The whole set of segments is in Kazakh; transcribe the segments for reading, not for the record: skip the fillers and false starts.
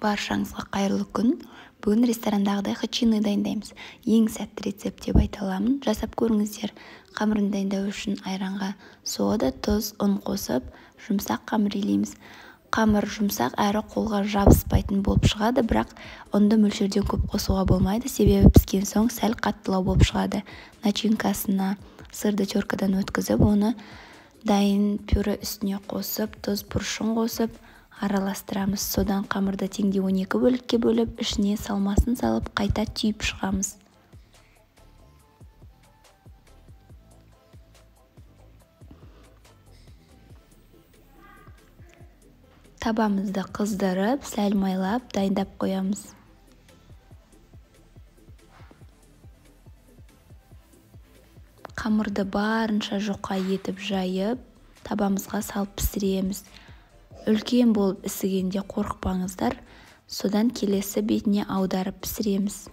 Баршаңызға қайырлы күн. Бүгін ресторандағыдай хачины дайындаймыз. Ең сәтті рецепт деп айта аламын. Жасап көріңіздер. Қамырын дайындау үшін айранға сода, тұз, ұн қосып, жұмсақ қамыр илейміз. Қамыр жұмсақ әрі қолға жабыспайтын болып шығады, бірақ ұнды мөлшерден көп қосуға болмайды, себебі піскен соң сәл қаттылау болып шығады. Начинкасына сырды теркадан өткізіп, оны дайын пюре үстіне қосып, тұз, бұршын қосып, араластырамыз. Содан қамырды теңде 12 бөлікке бөліп, ішіне салмасын салып, қайта түйіп шығамыз. Табамызды қыздырып, сәл майлап, дайындап қоямыз. Қамырды барынша жұқа етіп жайып, табамызға салып пісіреміз. Үлкен болып ісігенде қорықпаңыздар, содан келесі бетіне аударып пісіреміз.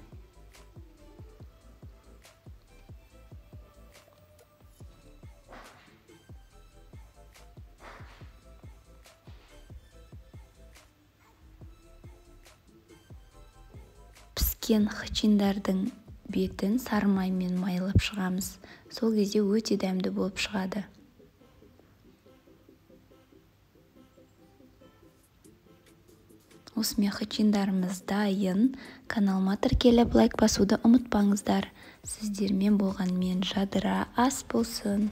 Піскен хачиндардың бетін сары маймен майлап шығамыз. Сол кезде өте дәмді болып шығады. Осымен хачиндарымыз дайын. Каналыма тіркеліп лайк басуды ұмытпаңыздар. Сіздермен болған мен Жадыра ас болсын.